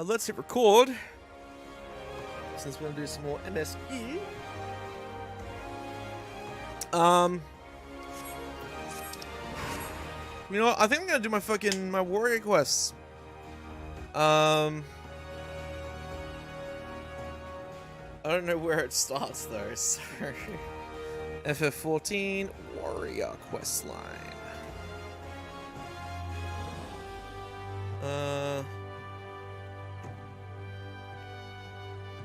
Let's hit record. Since we're gonna do some more MSE. You know what? I think I'm gonna do my warrior quests. I don't know where it starts though, so FF14 warrior quest line.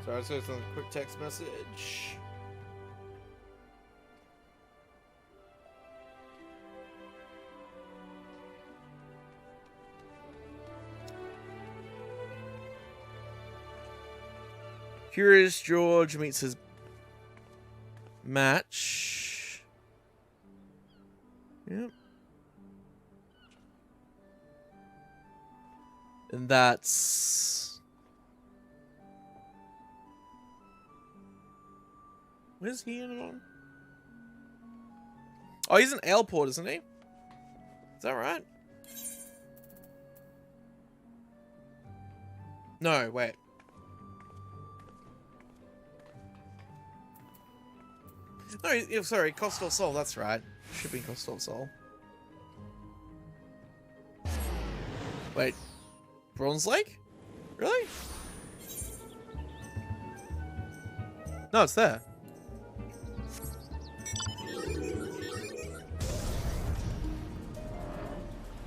Sorry, so it's a quick text message. Curious George meets his match. Yep. And that's... Where's he in on? Oh, he's in Airport, isn't he? Is that right? No, wait. No, sorry, Cost of Soul, that's right. Should be Cost of Soul. Wait. Bronze Lake? Really? No, it's there.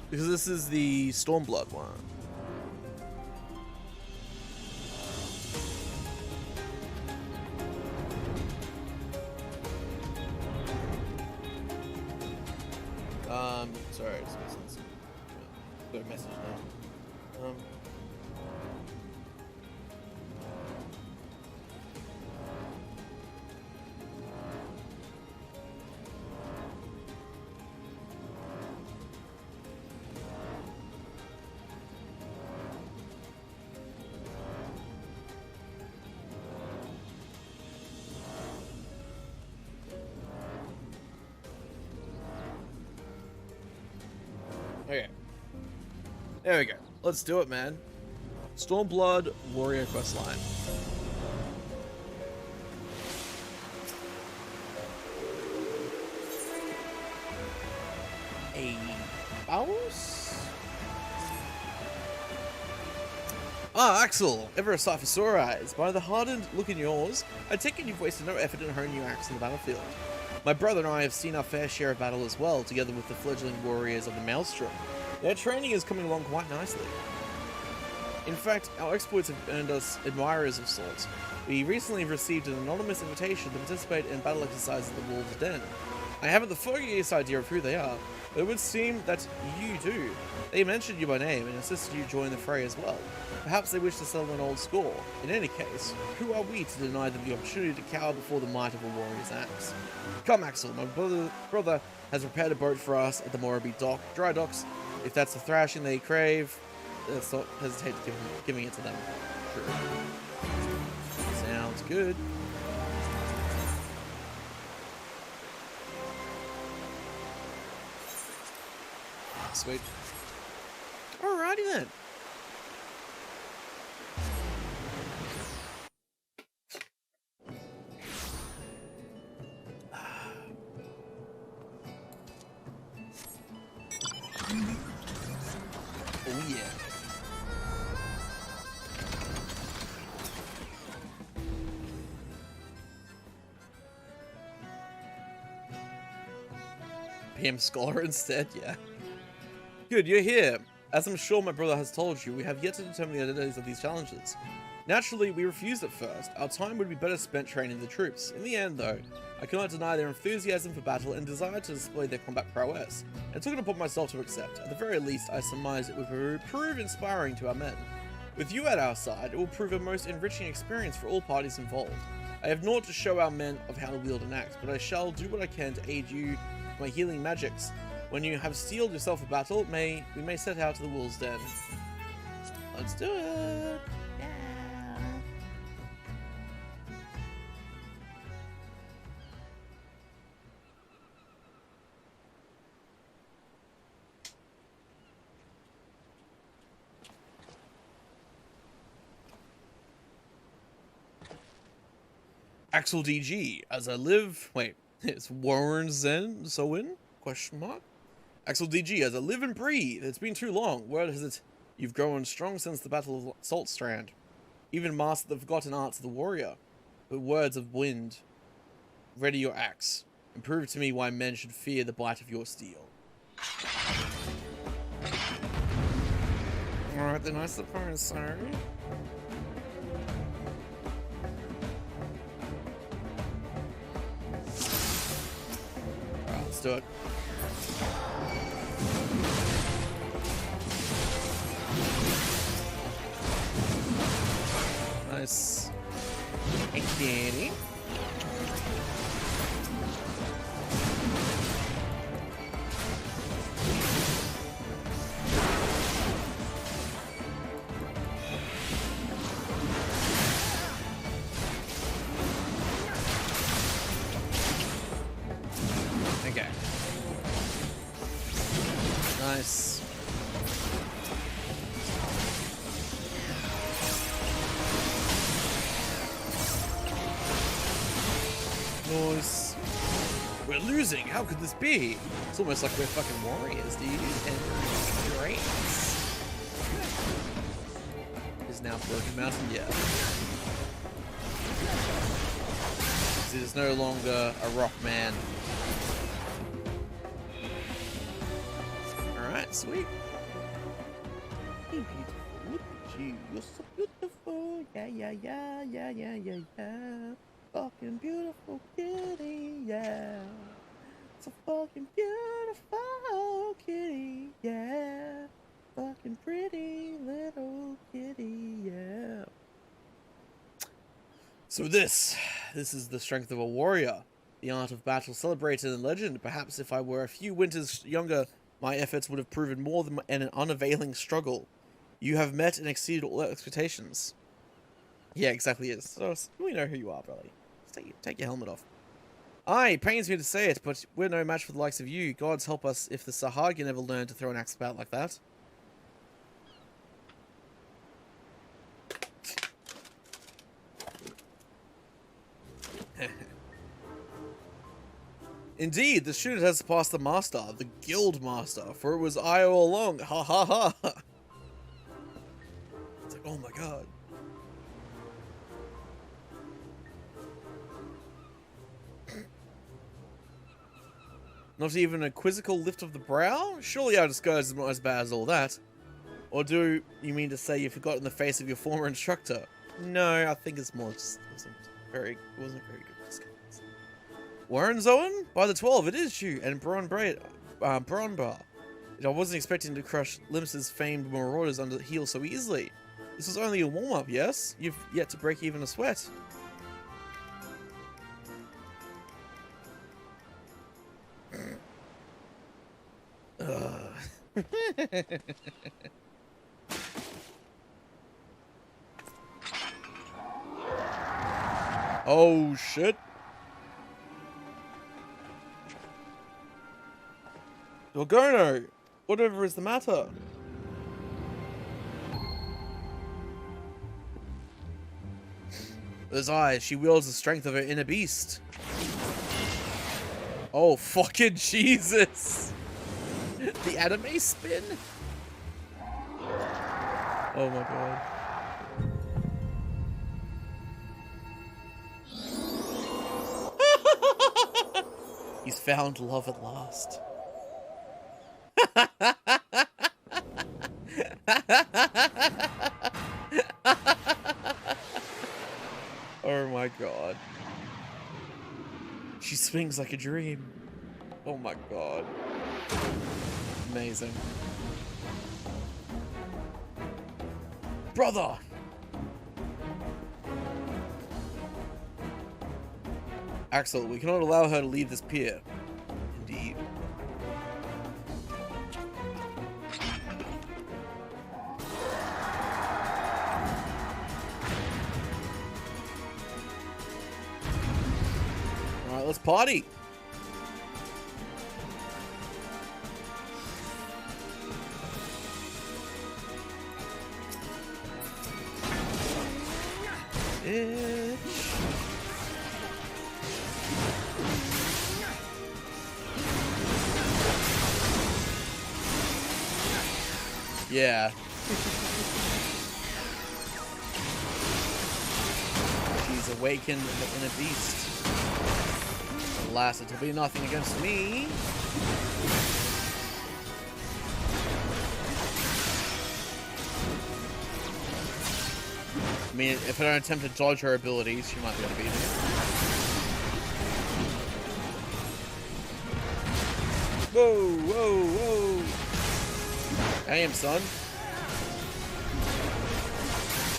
Because this is the Stormblood one. Sorry, it's missing. Got a message now. Okay. There we go. Let's do it, man. Stormblood Warrior Questline. A mouse? Ah, Axel, ever a sight for sore eyes. By the hardened look in yours, I take it you've wasted no effort in honing your axe in the battlefield. My brother and I have seen our fair share of battle as well, together with the fledgling warriors of the Maelstrom. Their training is coming along quite nicely. In fact, our exploits have earned us admirers of sorts. We recently received an anonymous invitation to participate in battle exercises at the Wolves' Den. I haven't the foggiest idea of who they are, but it would seem that you do. They mentioned you by name and insisted you join the fray as well. Perhaps they wish to settle an old score. In any case, who are we to deny them the opportunity to cower before the might of a warrior's axe? Come, Axel, my brother has prepared a boat for us at the Morrowby dry docks. If that's the thrashing they crave, let's not hesitate to giving it to them. Sure. Sounds good. Sweet. Alrighty then. Oh yeah. PM Scholar instead, yeah. Good, you're here. As I'm sure my brother has told you, we have yet to determine the identities of these challenges. Naturally, we refused at first. Our time would be better spent training the troops. In the end, though, I cannot deny their enthusiasm for battle and desire to display their combat prowess, and took it upon myself to accept. At the very least, I surmise it would prove inspiring to our men. With you at our side, it will prove a most enriching experience for all parties involved. I have naught to show our men of how to wield an axe, but I shall do what I can to aid you with my healing magics. When you have steeled yourself for battle, we may set out to the Wolves' Den. Let's do it! Yeah. Axel DG, as I live... Wait, it's Warren Zen Soin? Question mark? Axel DG, as I live and breathe. It's been too long. Word has it, you've grown strong since the Battle of Saltstrand. Even mastered the forgotten arts of the warrior. But words of wind. Ready your axe, and prove to me why men should fear the bite of your steel. Alright then, I suppose so. Alright, let's do it. Nice. Hey, Danny. Okay. Nice. Nice. We're losing. How could this be? It's almost like we're fucking warriors, dude. And great. Is now Broken Mountain, yeah. It is no longer a rock man. Alright, sweet. Hey, beautiful. Look at you. You're so beautiful. Yeah, yeah, yeah, yeah, yeah, yeah, yeah. Fucking beautiful kitty, yeah. It's a fucking beautiful kitty, yeah. Fucking pretty little kitty, yeah. So this is the strength of a warrior. The art of battle celebrated in legend. Perhaps if I were a few winters younger, my efforts would have proven more than an unavailing struggle. You have met and exceeded all expectations. Yeah, exactly. Yes. So we know who you are, brother. Take your helmet off. Aye, it pains me to say it, but we're no match for the likes of you. Gods help us if the Sahagin ever learned to throw an axe about like that. Indeed, the student has surpassed the master, the guild master, for it was I all along. Ha ha ha. It's like, oh my god. Not even a quizzical lift of the brow? Surely our disguise is not as bad as all that. Or do you mean to say you forgot in the face of your former instructor? No, I think it's more just it wasn't very good disguise. Warren Zoan? By the 12, it is you, and Bronbar. I wasn't expecting to crush Limsa's famed marauders under the heel so easily. This was only a warm-up, yes? You've yet to break even a sweat. Oh shit. Dorgono, whatever is the matter? Those eyes, she wields the strength of her inner beast. Oh fucking Jesus. The anime spin? Oh my god. He's found love at last. Oh my god. She swings like a dream. Oh my god. Amazing. Brother! Axel, we cannot allow her to leave this pier. Indeed. Alright, let's party! Bitch. Yeah. She's awakened the inner beast. Alas, it will be nothing against me. I mean, if I don't attempt to dodge her abilities, she might be able to beat me. Whoa, whoa, whoa. Damn, son.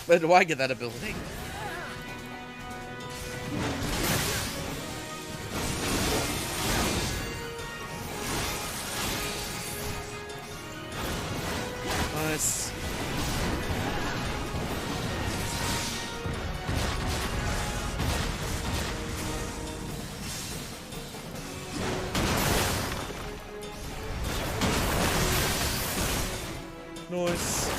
Where do I get that ability? Nice. Nice.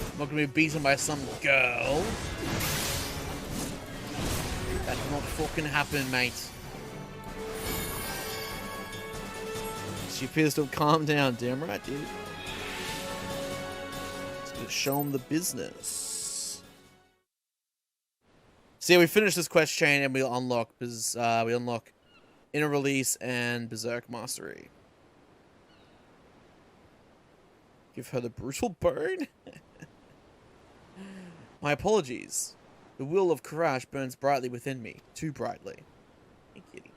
I'm not gonna be beaten by some girl. That will not fucking happen, mate. She appears to have calmed down, damn right, dude. Show him the business. So yeah, we finished this quest chain and we unlock Inner Release and Berserk Mastery. Give her the brutal burn. My apologies. The will of Karash burns brightly within me, too brightly. Hey, kitty.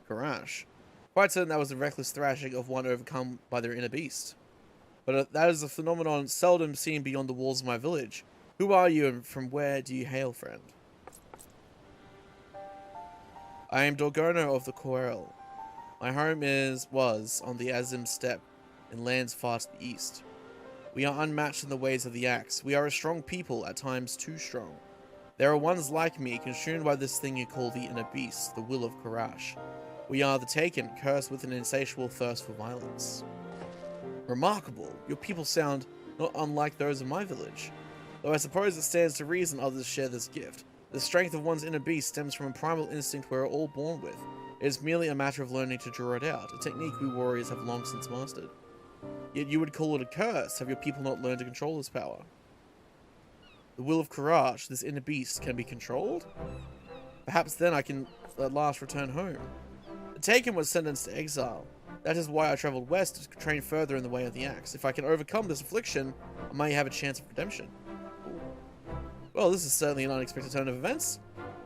Karash. Quite certain that was the reckless thrashing of one overcome by their inner beast. But that is a phenomenon seldom seen beyond the walls of my village. Who are you and from where do you hail, friend? I am Dorgona of the Corel. My home was on the Azim steppe in lands far to the east. We are unmatched in the ways of the axe. We are a strong people, at times too strong. There are ones like me, consumed by this thing you call the inner beast, the will of Karash. We are the Taken, cursed with an insatiable thirst for violence. Remarkable. Your people sound not unlike those of my village. Though I suppose it stands to reason others share this gift. The strength of one's inner beast stems from a primal instinct we're all born with. It is merely a matter of learning to draw it out, a technique we warriors have long since mastered. Yet you would call it a curse. Have your people not learned to control this power? The will of Karash, this inner beast, can be controlled? Perhaps then I can at last return home. The Taken was sentenced to exile. That is why I travelled west to train further in the way of the axe. If I can overcome this affliction, I may have a chance of redemption. Well, this is certainly an unexpected turn of events.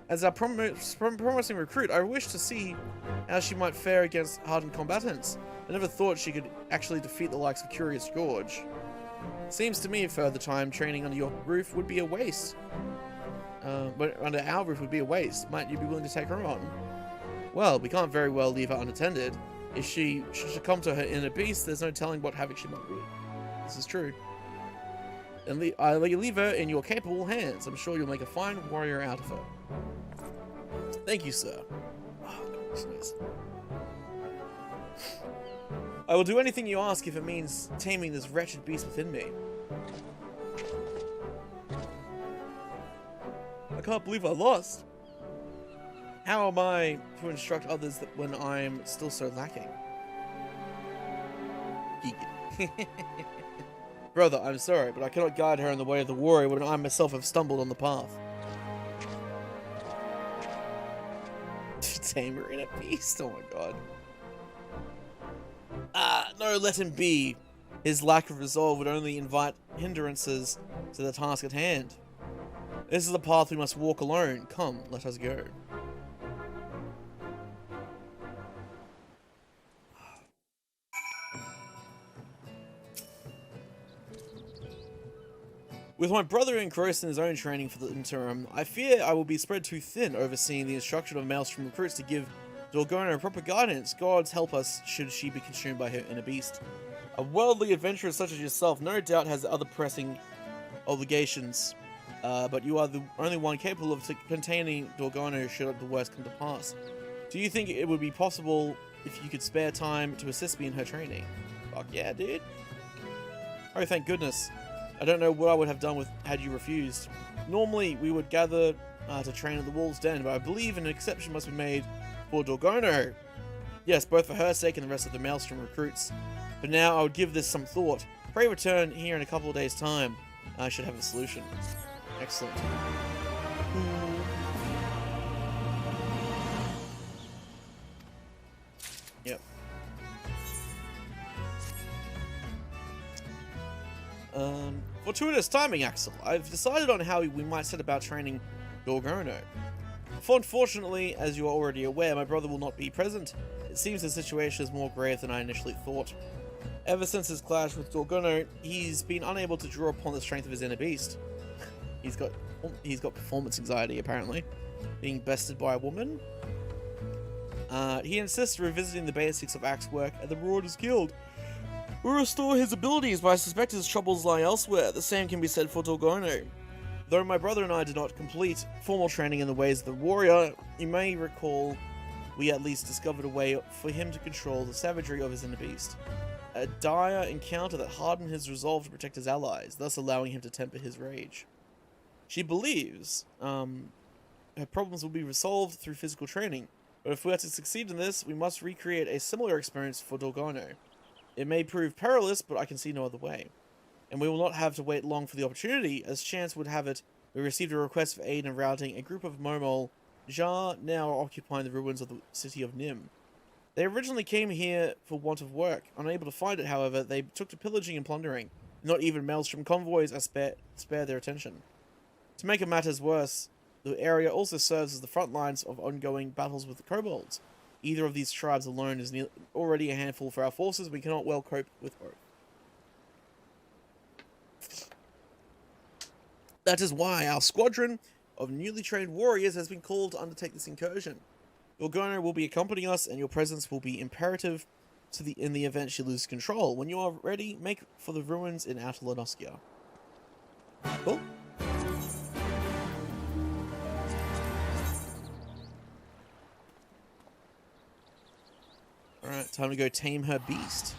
As our promising recruit, I wish to see how she might fare against hardened combatants. I never thought she could actually defeat the likes of Curious George. Seems to me further time training under your roof would be a waste. But under our roof would be a waste. Might you be willing to take her on? Well, we can't very well leave her unattended. If she should succumb to her inner beast, there's no telling what havoc she might wreak. This is true. And I leave her in your capable hands. I'm sure you'll make a fine warrior out of her. Thank you, sir. Oh, goodness nice. I will do anything you ask if it means taming this wretched beast within me. I can't believe I lost. How am I to instruct others when I'm still so lacking? Brother, I'm sorry, but I cannot guide her in the way of the warrior when I myself have stumbled on the path. Tame her in a beast, oh my god. No, let him be. His lack of resolve would only invite hindrances to the task at hand. This is the path we must walk alone. Come, let us go. With my brother engrossed in his own training for the interim, I fear I will be spread too thin overseeing the instruction of Maelstrom recruits to give Dorgona proper guidance. Gods help us should she be consumed by her inner beast. A worldly adventurer such as yourself no doubt has other pressing obligations, but you are the only one capable of containing Dorgona should the worst come to pass. Do you think it would be possible if you could spare time to assist me in her training? Fuck yeah, dude. Oh, thank goodness. I don't know what I would have done had you refused. Normally, we would gather to train at the Wolves' Den, but I believe an exception must be made for Dorgono. Yes, both for her sake and the rest of the Maelstrom recruits. But now I would give this some thought. Pray return here in a couple of days' time. I should have a solution. Excellent. Yep. Fortuitous timing, Axel. I've decided on how we might set about training Dorgono. Unfortunately, as you are already aware, my brother will not be present. It seems the situation is more grave than I initially thought. Ever since his clash with Dorgono, he's been unable to draw upon the strength of his inner beast. He's got performance anxiety, apparently. Being bested by a woman. He insists revisiting the basics of axe work at the Marauders Guild. Will restore his abilities, but I suspect his troubles lie elsewhere. The same can be said for Dorgono. Though my brother and I did not complete formal training in the ways of the warrior, you may recall we at least discovered a way for him to control the savagery of his inner beast. A dire encounter that hardened his resolve to protect his allies, thus allowing him to temper his rage. She believes her problems will be resolved through physical training, but if we are to succeed in this, we must recreate a similar experience for Dorgono. It may prove perilous, but I can see no other way. And we will not have to wait long for the opportunity. As chance would have it, we received a request for aid in routing a group of Momol Jar now occupying the ruins of the city of Nim. They originally came here for want of work. Unable to find it, however, they took to pillaging and plundering. Not even Maelstrom convoys are spare their attention. To make matters worse, the area also serves as the front lines of ongoing battles with the kobolds. Either of these tribes alone is already a handful for our forces. We cannot well cope with both. That is why our squadron of newly trained warriors has been called to undertake this incursion. Dorgono will be accompanying us, and your presence will be imperative in the event she loses control. When you are ready, make for the ruins in Outer Lenoskia. Cool. Alright, time to go tame her beast.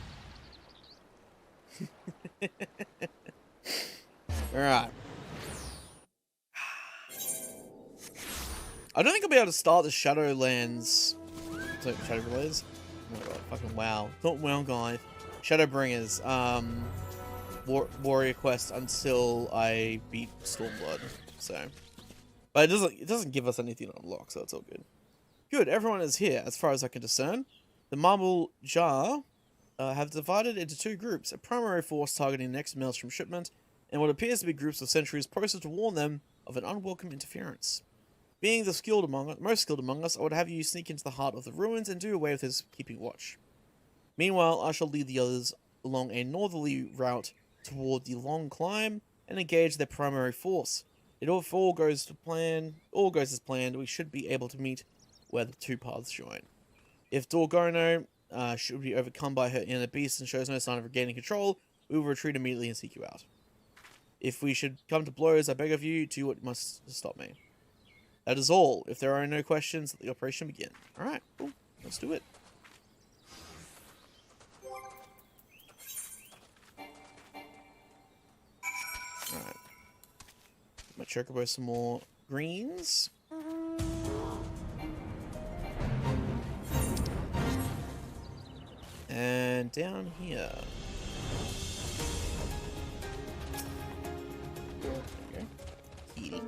Alright. I don't think I'll be able to start the Shadowlands. Shadowlands? Oh my god, fucking wow. Not WoW, guys. Shadowbringers, warrior quest until I beat Stormblood. So. But it doesn't give us anything to unlock, so it's all good. Good, everyone is here, as far as I can discern. The Marble Jar have divided into two groups, a primary force targeting the next Maelstrom shipment, and what appears to be groups of sentries posted to warn them of an unwelcome interference. Being the most skilled among us, I would have you sneak into the heart of the ruins and do away with his keeping watch. Meanwhile, I shall lead the others along a northerly route toward the long climb and engage their primary force. If all goes as planned, we should be able to meet where the two paths join. If Dorgono should be overcome by her inner beast and shows no sign of regaining control, we will retreat immediately and seek you out. If we should come to blows, I beg of you, do what must to stop me. That is all. If there are no questions, let the operation begin. Alright, cool. Let's do it. Alright. My chocobo some more greens. And down here. There we go. Kitty.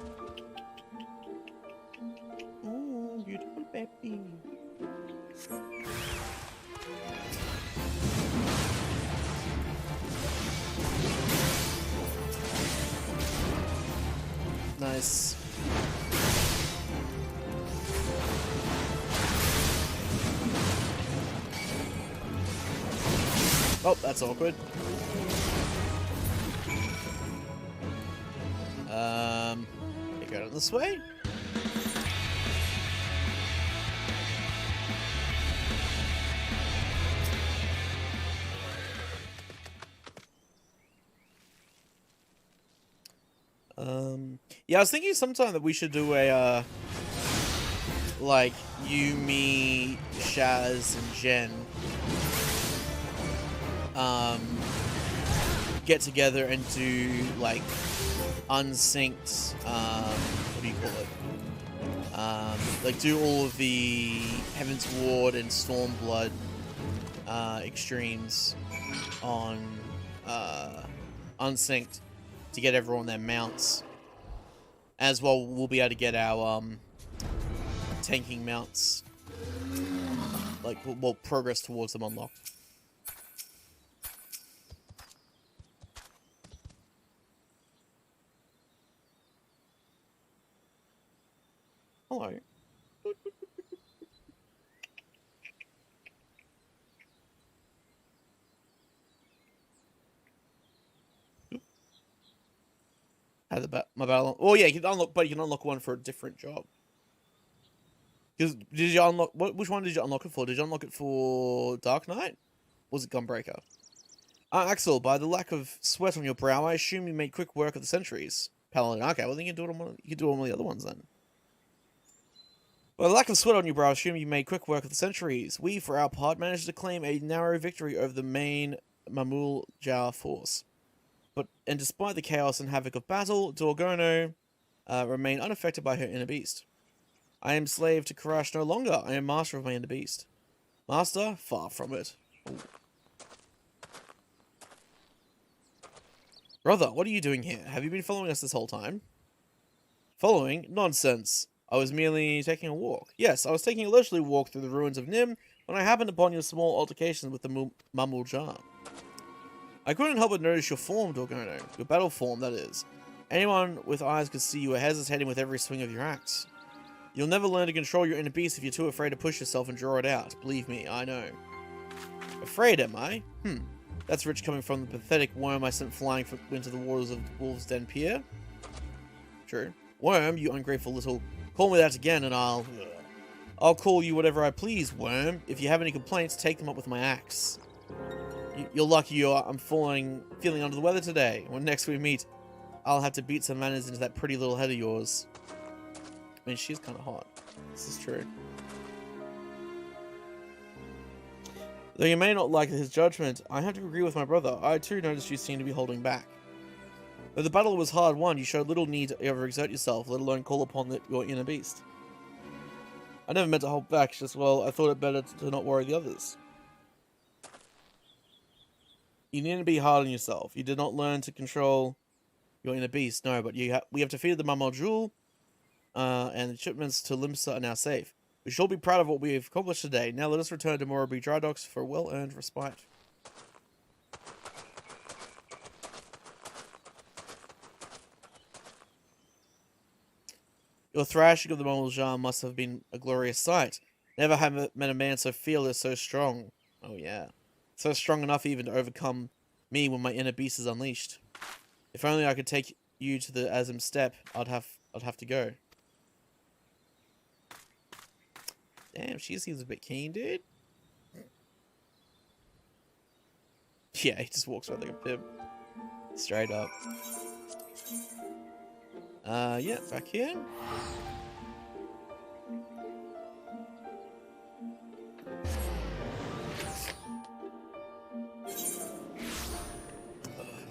Oh, beautiful baby. Nice. Oh, that's awkward. You go down this way. Yeah, I was thinking sometime that we should do a, like, you, me, Shaz, and Jen, get together and do like unsynced, what do you call it? Like do all of the Heaven's Ward and Stormblood extremes on unsynced to get everyone their mounts. As well, we'll be able to get our tanking mounts, like we'll progress towards them unlocked. Hello. Had my battle. Oh yeah, you can unlock, but you can unlock one for a different job. Because did you unlock which one did you unlock it for? Did you unlock it for Dark Knight? Or was it Gunbreaker? Axel, by the lack of sweat on your brow, I assume you made quick work of the sentries. Paladin. Okay, well then you can do it on one. You can do it on one of the other ones then. By the lack of sweat on your brow, I assume you made quick work of the sentries. We, for our part, managed to claim a narrow victory over the main Mamul Jar force. And despite the chaos and havoc of battle, Dorgono remained unaffected by her inner beast. I am slave to Karash no longer. I am master of my inner beast. Master? Far from it. Ooh. Brother, what are you doing here? Have you been following us this whole time? Following? Nonsense. I was merely taking a walk. Yes, I was taking a leisurely walk through the ruins of Nim when I happened upon your small altercation with the Mamul Jar. I couldn't help but notice your form, Dorgono. Your battle form, that is. Anyone with eyes could see you were hesitating with every swing of your axe. You'll never learn to control your inner beast if you're too afraid to push yourself and draw it out. Believe me, I know. Afraid, am I? That's rich coming from the pathetic worm I sent flying into the waters of Wolf's Den Pier. True. Worm, you ungrateful little... Call me that again and I'll call you whatever I please, Worm. If you have any complaints, take them up with my axe. You're lucky I'm feeling under the weather today. When next we meet, I'll have to beat some manners into that pretty little head of yours. I mean, she's kind of hot. This is true. Though you may not like his judgment, I have to agree with my brother. I too noticed you seem to be holding back. Though the battle was hard won, you showed little need to overexert yourself, let alone call upon your inner beast. I never meant to hold back, just well, I thought it better to not worry the others. You needn't be hard on yourself. You did not learn to control your inner beast, no, but we have defeated the Mamul Jewel, and the shipments to Limsa are now safe. We should all be proud of what we have accomplished today. Now let us return to Morobe Dry Docks for a well-earned respite. Your thrashing of the Mamul Jar must have been a glorious sight. Never have met a man so fearless, so strong. Oh yeah. So strong enough even to overcome me when my inner beast is unleashed. If only I could take you to the Azim Steppe, I'd have to go. Damn, she seems a bit keen, dude. Yeah, he just walks around like a pimp. Straight up. Yeah, back here.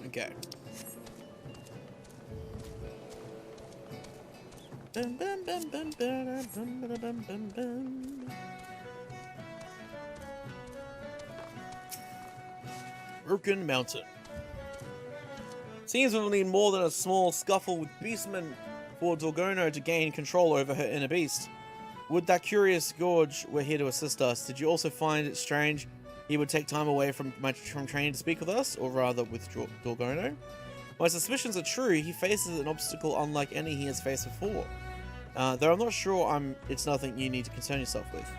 Okay. Broken Mountain. Seems we'll need more than a small scuffle with beastmen for Dorgono to gain control over her inner beast. Would that curious Gorge were here to assist us? Did you also find it strange he would take time away from training to speak with us, or rather with Dorgono? My suspicions are true. He faces an obstacle unlike any he has faced before. Though I'm not sure it's nothing you need to concern yourself with.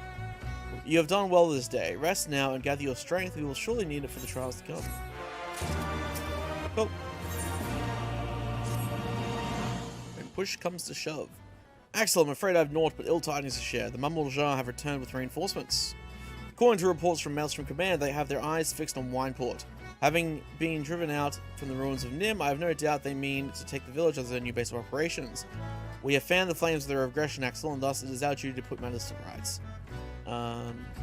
You have done well this day. Rest now and gather your strength. We will surely need it for the trials to come. Cool. When push comes to shove. Axel, I'm afraid I have naught but ill tidings to share. The Mamul Jar have returned with reinforcements. According to reports from Maelstrom Command, they have their eyes fixed on Wineport. Having been driven out from the ruins of Nim, I have no doubt they mean to take the village as their new base of operations. We have fanned the flames of their aggression, Axel, and thus it is our duty to put matters to rights.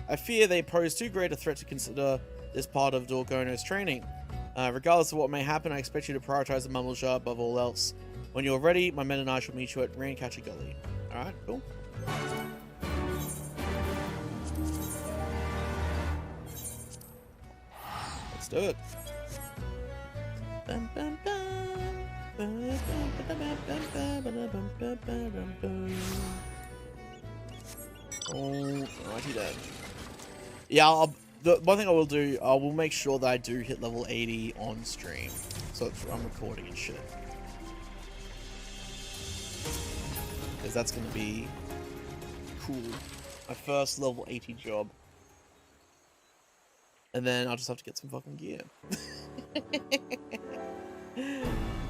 I fear they pose too great a threat to consider this part of Dorgono's training. Regardless of what may happen, I expect you to prioritize the Mummeljar above all else. When you're ready, my men and I shall meet you at Raincatcher Gully. Alright, cool. Let's do it. Alrighty then. Yeah, the one thing I will do, I will make sure that I do hit level 80 on stream. So I'm recording and shit. Because that's going to be cool. My first level 80 job. And then I'll just have to get some fucking gear.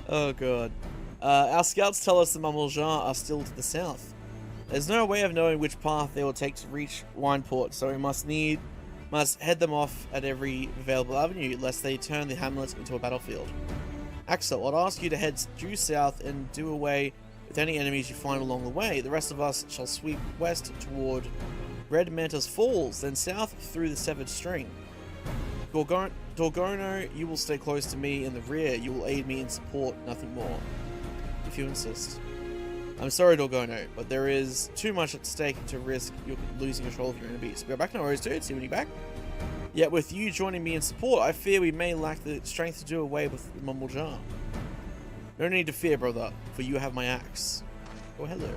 Oh god. Our scouts tell us the Mummeljar are still to the south. There's no way of knowing which path they will take to reach Wineport, so we must head them off at every available avenue, lest they turn the hamlet into a battlefield. Axel, I'd ask you to head due south and do away with any enemies you find along the way. The rest of us shall sweep west toward Red Manta's Falls, then south through the Severed String. Dorgono, you will stay close to me in the rear. You will aid me in support, nothing more. If you insist. I'm sorry, Dorgono, but there is too much at stake to risk you losing control of your inner beast. Go back no worries, dude. See when you're back. Yet with you joining me in support, I fear we may lack the strength to do away with the Mummeljar. No need to fear, brother, for you have my axe. Oh, hello.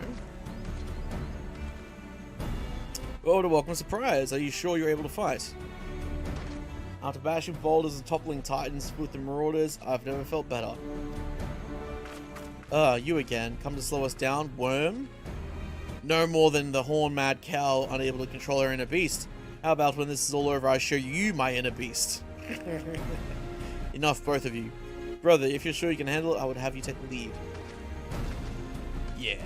What a welcome surprise. Are you sure you're able to fight? After bashing boulders and toppling titans with the marauders, I've never felt better. You again. Come to slow us down, worm? No more than the horn-mad cow unable to control her inner beast. How about when this is all over, I show you my inner beast? Enough, both of you. Brother, if you're sure you can handle it, I would have you take the lead. Yeah.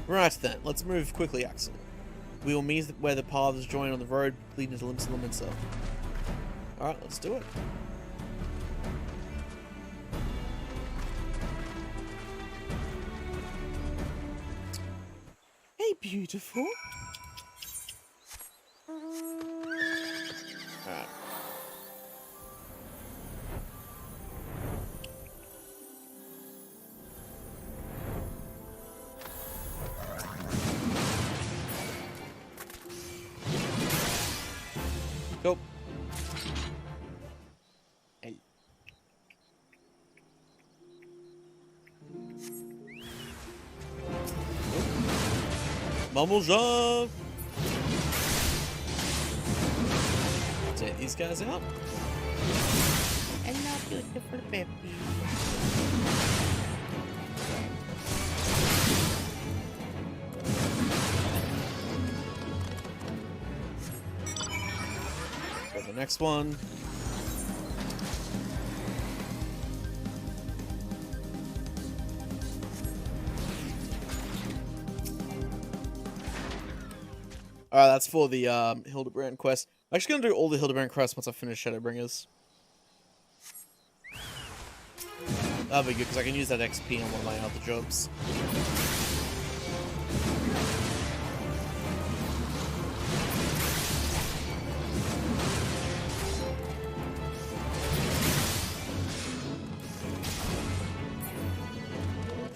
Right then, let's move quickly, Axel. We will meet where the paths join on the road leading to Limsa. Alright, let's do it. Hey, beautiful. Alright. Go. Hey. Mummeljar! Take these guys out. Hello, beautiful baby. The next one. Alright, that's for the Hildebrand quest. I'm actually gonna do all the Hildebrand quests once I finish Shadowbringers. That'll be good because I can use that XP on one of my other jobs.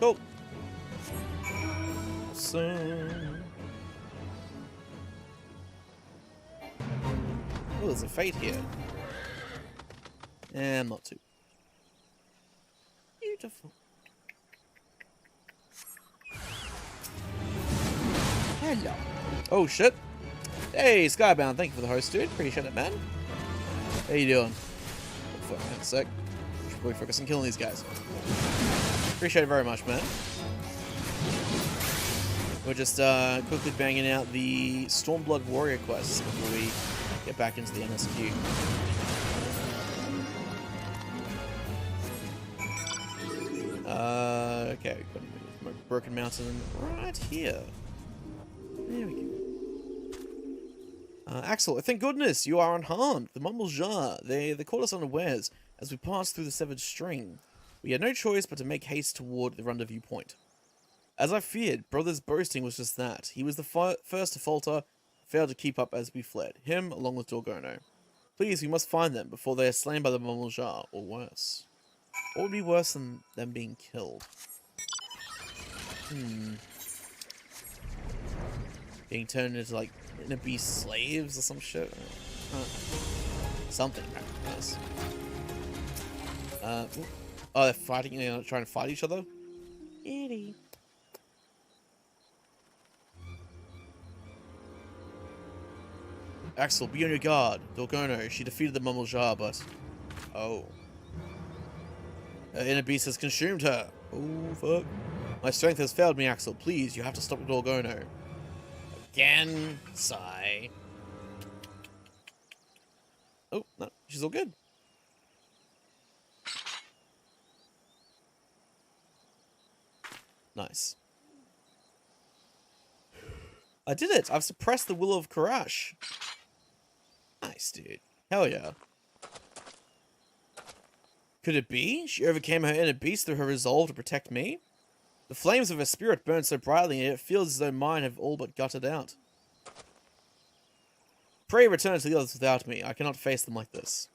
Cool. Oh, there's a fate here. And not too. Beautiful. Hello. Oh shit. Hey, Skybound, thank you for the host, dude. Appreciate it, man. How you doing? Oh, fuck, a sec. Should probably focus on killing these guys. Appreciate it very much, man. We're just quickly banging out the Stormblood Warrior quests before we get back into the MSQ. Okay, got a broken mountain right here. There we go. Axel, thank goodness you are unharmed. The Mummeljar, they caught us unawares as we passed through the Severed String. We had no choice but to make haste toward the rendezvous point. As I feared, Brother's boasting was just that. He was the first to falter, failed to keep up as we fled. Him, along with Dorgono. Please, we must find them before they are slain by the Mamaljar, or worse. What would be worse than them being killed? Being turned into, like, beast slaves or some shit? Something, yes. Oh, they're fighting, you know, trying to fight each other? Itty. Axel, be on your guard. Dorgono, she defeated the Mamaljar, but... Oh. Her inner beast has consumed her. Oh, fuck. My strength has failed me, Axel. Please, you have to stop Dorgono. Again. Sigh. Oh, no. She's all good. Nice. I did it! I've suppressed the will of Karash. Nice, dude. Hell yeah. Could it be? She overcame her inner beast through her resolve to protect me? The flames of her spirit burn so brightly, and it feels as though mine have all but gutted out. Pray return to the others without me. I cannot face them like this.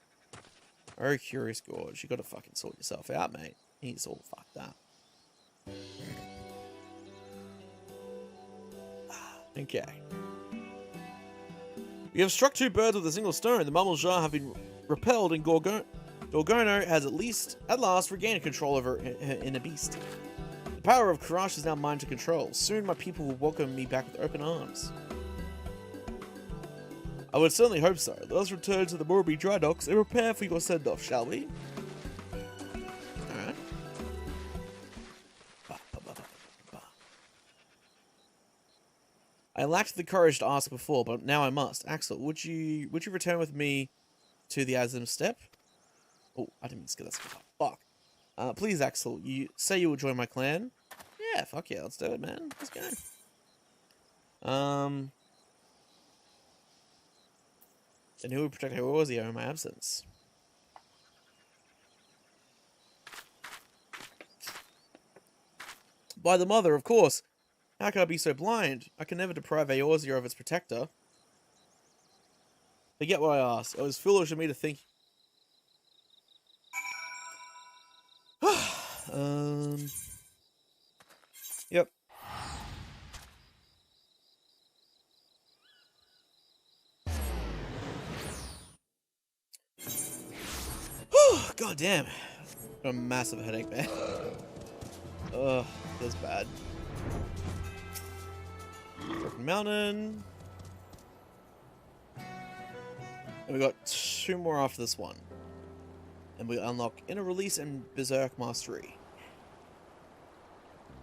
Oh, Curious Gorge. You gotta fucking sort yourself out, mate. He's all fucked up. Okay. We have struck 2 birds with a single stone. The Mamaljar have been repelled, and Dorgono has at last regained control over her inner beast. The power of Karash is now mine to control. Soon my people will welcome me back with open arms. I would certainly hope so. Let us return to the Morbi dry docks and prepare for your send-off, shall we? Alright. I lacked the courage to ask before, but now I must. Axel, would you return with me to the Azim Step? Oh, I didn't mean to get that stuff. Fuck. Please, Axel, you say you will join my clan? Yeah, fuck yeah, let's do it, man. Let's go. And who would protect Eorzea in my absence? By the mother, of course. How can I be so blind? I can never deprive Eorzea of its protector. Forget what I asked. It was foolish of me to think... Yep. God damn. Got a massive headache, man. Ugh, feels bad. Broken Mountain. And we got 2 more after this one. And we unlock Inner Release and Berserk Mastery.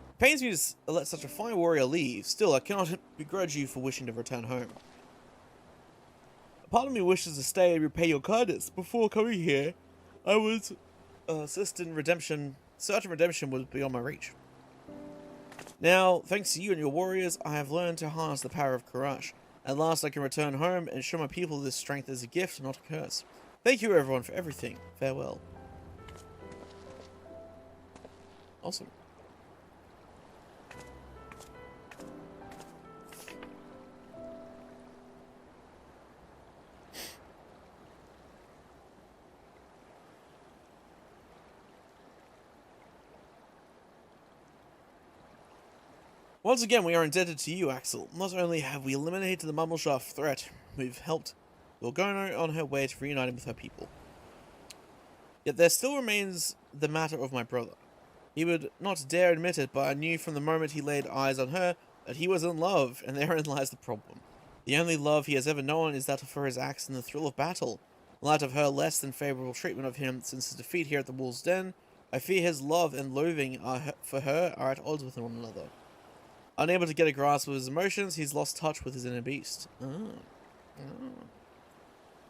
It pains me to let such a fine warrior leave. Still, I cannot begrudge you for wishing to return home. A part of me wishes to stay and repay your kindness. Before coming here, I was certain redemption was beyond my reach. Now, thanks to you and your warriors, I have learned to harness the power of Karash. At last I can return home and show my people this strength as a gift, not a curse. Thank you everyone for everything. Farewell. Awesome. Once again, we are indebted to you, Axel. Not only have we eliminated the Mamaljar threat, we've helped Dorgono on her way to reuniting with her people. Yet there still remains the matter of my brother. He would not dare admit it, but I knew from the moment he laid eyes on her that he was in love, and therein lies the problem. The only love he has ever known is that for his axe and the thrill of battle. In light of her less than favourable treatment of him since his defeat here at the Wolf's Den, I fear his love and loathing for her are at odds with one another. Unable to get a grasp of his emotions, he's lost touch with his inner beast.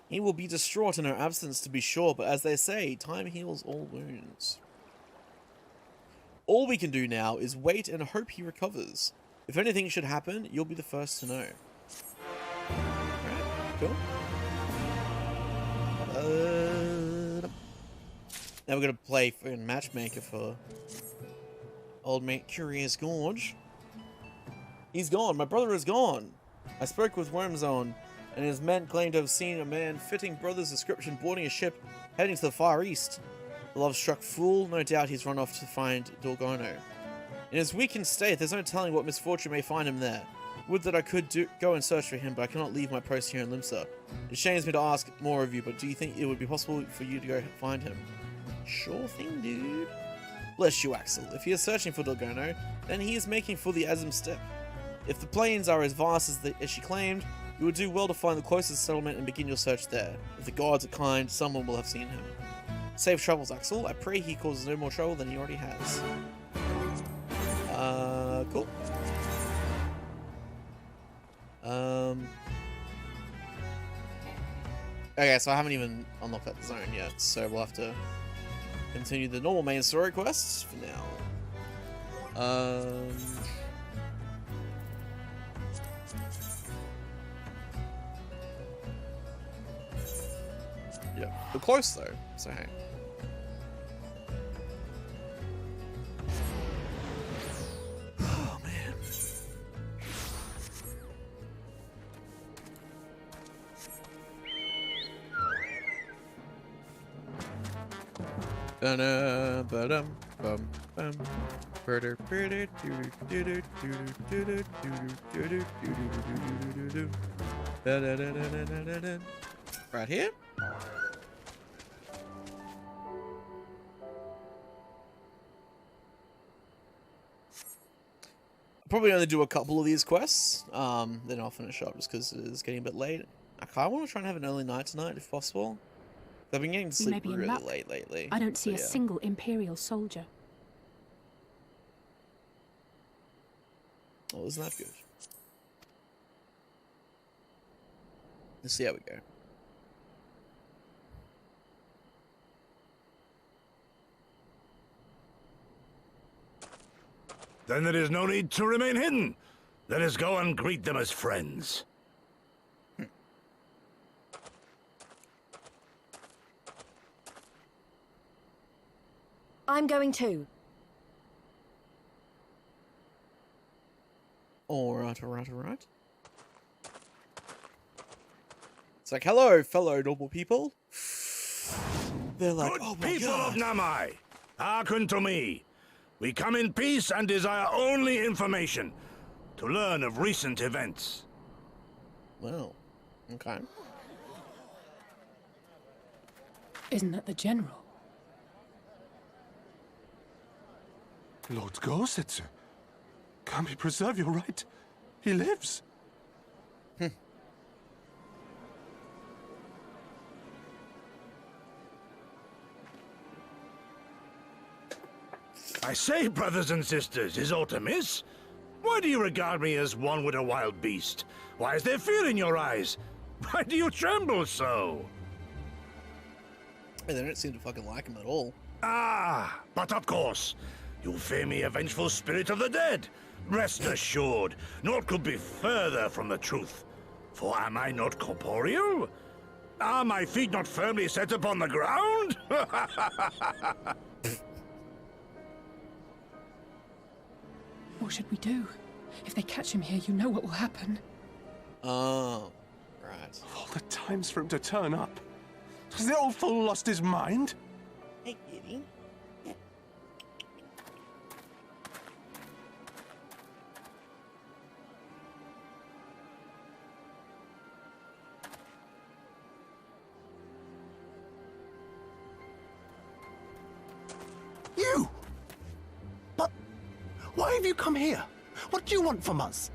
He will be distraught in her absence, to be sure, but as they say, time heals all wounds. All we can do now is wait and hope he recovers. If anything should happen, you'll be the first to know. Alright, cool. Now we're gonna play matchmaker for old mate Curious Gorge. He's gone. My brother is gone. I spoke with Wormzone and his men claim to have seen a man fitting Brother's description boarding a ship heading to the Far East. The love-struck fool, no doubt he's run off to find Dorgono. In his weakened state, there's no telling what misfortune may find him there. Would that I could go and search for him, but I cannot leave my post here in Limsa. It shames me to ask more of you, but do you think it would be possible for you to go find him? Sure thing, dude. Bless you, Axel. If he is searching for Dorgono, then he is making for the Azim Steppe. If the plains are as vast as she claimed, you would do well to find the closest settlement and begin your search there. If the gods are kind, someone will have seen him. Safe travels, Axel. I pray he causes no more trouble than he already has. Cool. Okay, so I haven't even unlocked that zone yet, so we'll have to continue the normal main story quests for now. Yeah, we're close though, so hey. Oh man. Right here. Probably only do a couple of these quests, then I'll finish up just because it's getting a bit late. I kind of want to try and have an early night tonight if possible. I've been getting to sleep really late lately. I don't see a single Imperial soldier. Well, isn't that good? Let's see how we go. Then there is no need to remain hidden. Let us go and greet them as friends. I'm going too. Alright. It's like, hello, fellow noble people. They're like, Good oh my people God. of Namai, hearken to me. We come in peace and desire only information to learn of recent events. Well, okay. Isn't that the general? Lord Gorsetsu, can we preserve your right? He lives. I say, brothers and sisters, is aught amiss? Why do you regard me as one with a wild beast? Why is there fear in your eyes? Why do you tremble so? Hey, they don't seem to fucking like him at all. Ah, but of course, you fear me, a vengeful spirit of the dead. Rest assured, naught could be further from the truth. For am I not corporeal? Are my feet not firmly set upon the ground? What should we do? If they catch him here, you know what will happen. Oh, right. Of all the times for him to turn up. Has the old fool lost his mind? Hey, kitty. You! But why have you come here? What do you want from us?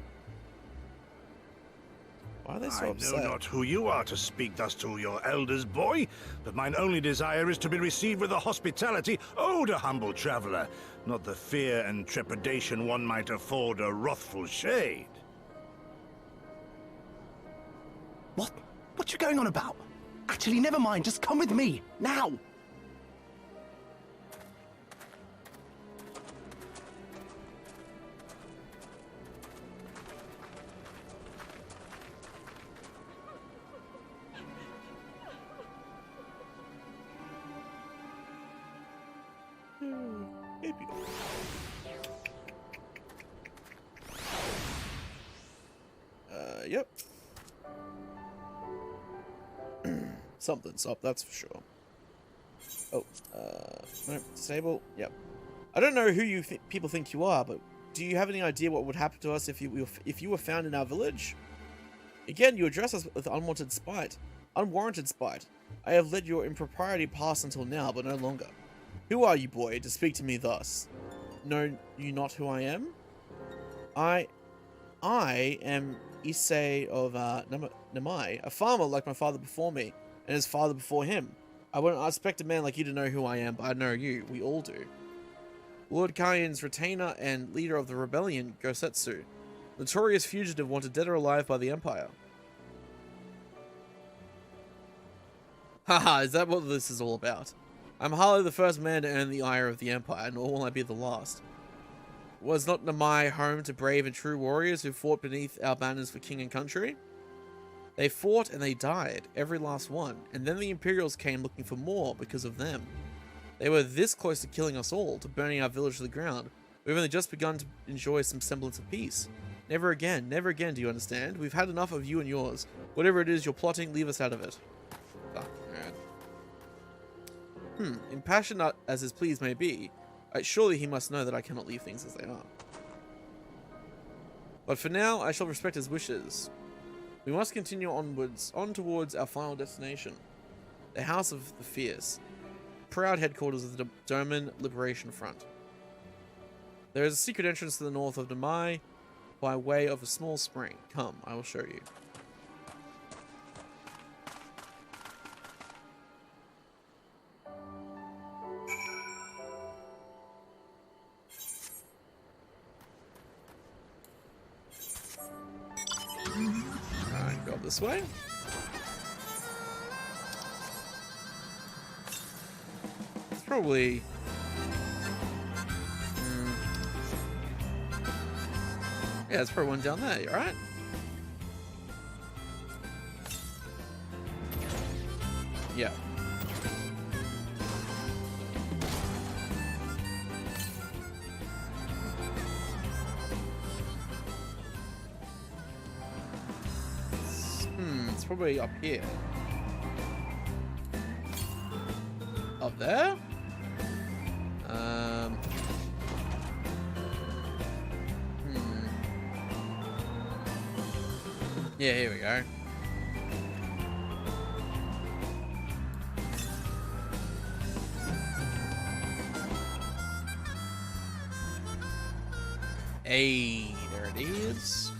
Why are they so I upset? know not who you are to speak thus to your elders, boy, but mine only desire is to be received with the hospitality owed a humble traveler, not the fear and trepidation one might afford a wrathful shade. What? What you going on about? Actually, never mind. Just come with me, now! Yep. Something's up, that's for sure. Oh, no, disable. Yep. I don't know who you people think you are, but do you have any idea what would happen to us if you were found in our village? Again, you address us with unwanted spite. Unwarranted spite. I have let your impropriety pass until now, but no longer. Who are you, boy, to speak to me thus? Know you not who I am? I am Issei of Namai, a farmer like my father before me, and his father before him. I wouldn't expect a man like you to know who I am, but I know you. We all do. Lord Kaien's retainer and leader of the rebellion, Gosetsu. Notorious fugitive wanted dead or alive by the Empire. Haha, is that what this is all about? I'm hardly the first man to earn the ire of the Empire, nor will I be the last. Was not Namai home to brave and true warriors who fought beneath our banners for king and country? They fought and they died, every last one, and then the Imperials came looking for more because of them. They were this close to killing us all, to burning our village to the ground. We've only just begun to enjoy some semblance of peace. Never again, do you understand? We've had enough of you and yours. Whatever it is you're plotting, leave us out of it. Fuck, alright. Impassioned as his pleas may be, surely he must know that I cannot leave things as they are. But for now, I shall respect his wishes. We must continue onwards, on towards our final destination. The House of the Fierce. Proud headquarters of the Doman Liberation Front. There is a secret entrance to the north of Namai by way of a small spring. Come, I will show you. Alright, go this way. It's probably... Yeah, there's probably one down there, you alright? Yeah. It's probably up here. Up there? Yeah, here we go. Hey, there it is.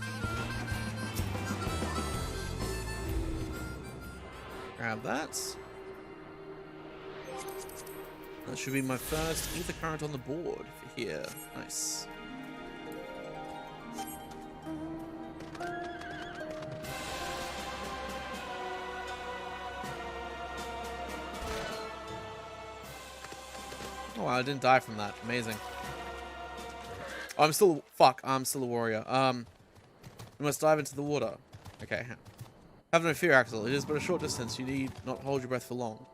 Grab that. That should be my first ether current on the board for here. Nice. Oh, wow, I didn't die from that. Amazing. Oh, I'm still a warrior. We must dive into the water. Okay. Have no fear, Axel. It is but a short distance. You need not hold your breath for long.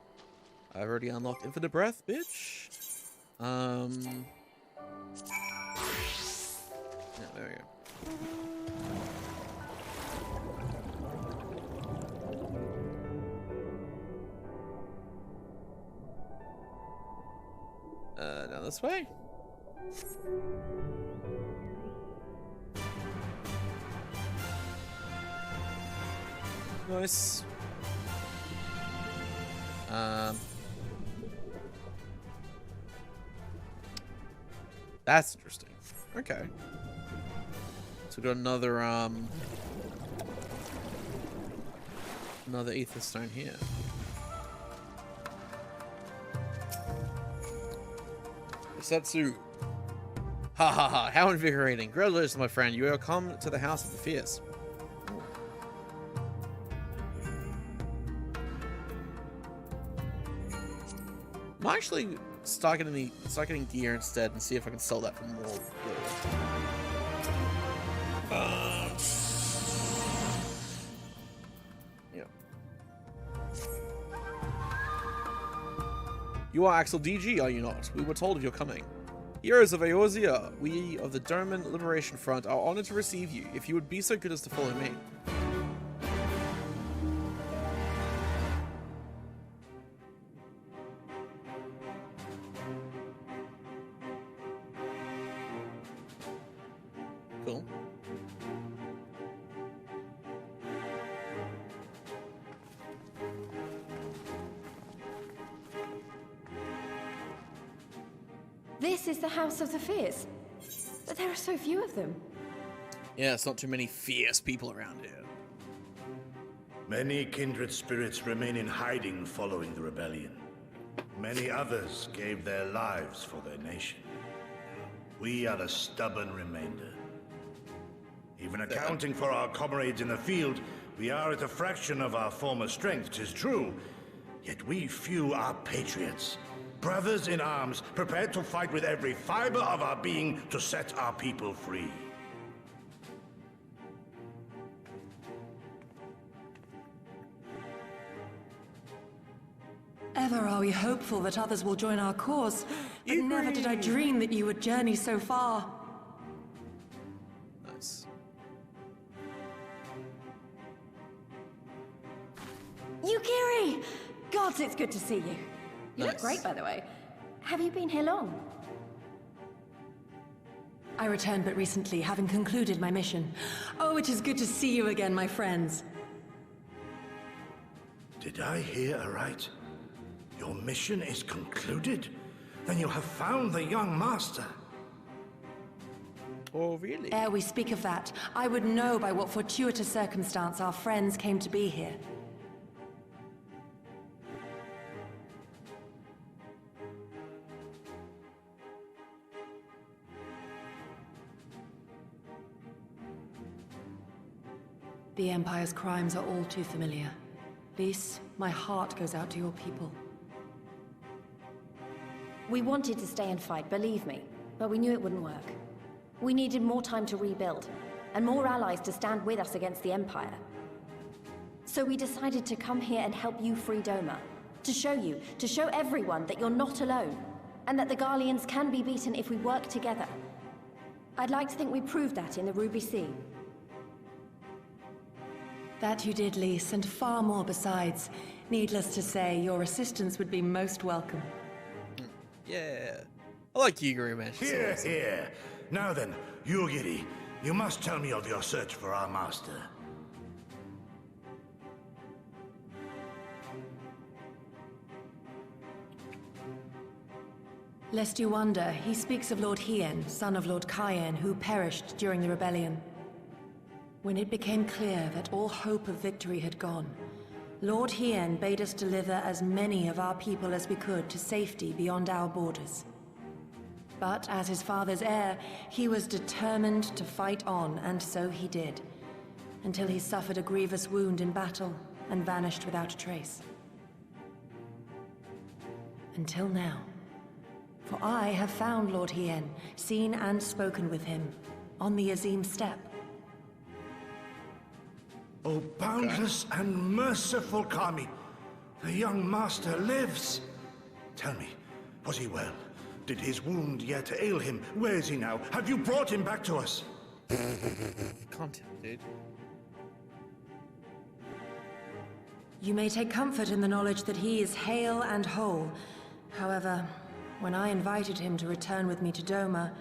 I've already unlocked infinite breath, bitch. Yeah, there we go. Down this way. Nice. That's interesting. Okay. So we got another another ether stone here. Setsu. Ha ha ha, how invigorating. Congratulations, my friend. You have come to the House of the Fierce. I'm actually start getting gear instead and see if I can sell that for more. Yeah. You are Axel DG, are you not? We were told of your coming. Heroes of Eorzea, we of the Doman Liberation Front are honored to receive you, if you would be so good as to follow me. Cool. This is the House of the Fierce. But there are so few of them. Yeah, it's not too many fierce people around here. Many kindred spirits remain in hiding following the rebellion. Many others gave their lives for their nation. We are the stubborn remainder. Even accounting for our comrades in the field, we are at a fraction of our former strength, 'tis true. Yet we few are patriots. Brothers in arms, prepared to fight with every fiber of our being to set our people free. Ever are we hopeful that others will join our cause, but never did I dream that you would journey so far. Nice. Yukiri! Gods, it's good to see you. You look Nice. great, by the way. Have you been here long? I returned but recently, having concluded my mission. Oh, it is good to see you again, my friends. Did I hear aright? Your mission is concluded? Then you have found the young master. Oh, really? Ere we speak of that, I would know by what fortuitous circumstance our friends came to be here. The Empire's crimes are all too familiar. Lys, my heart goes out to your people. We wanted to stay and fight, believe me, but we knew it wouldn't work. We needed more time to rebuild, and more allies to stand with us against the Empire. So we decided to come here and help you free Doma. To show everyone that you're not alone, and that the Garleans can be beaten if we work together. I'd like to think we proved that in the Ruby Sea. That you did, Lys, and far more besides. Needless to say, your assistance would be most welcome. Yeah. I like Yugiri, man. She's Here, awesome. here. Now then, Yugiri, you must tell me of your search for our master. Lest you wonder, he speaks of Lord Hien, son of Lord Cayenne, who perished during the rebellion. When it became clear that all hope of victory had gone, Lord Hien bade us deliver as many of our people as we could to safety beyond our borders. But as his father's heir, he was determined to fight on, and so he did, until he suffered a grievous wound in battle and vanished without a trace. Until now. For I have found Lord Hien, seen and spoken with him, on the Azim steppe. Oh, boundless and merciful Kami, the young master lives. Tell me, was he well? Did his wound yet ail him? Where is he now? Have you brought him back to us? Content, dude. You may take comfort in the knowledge that he is hale and whole. However, when I invited him to return with me to Doma,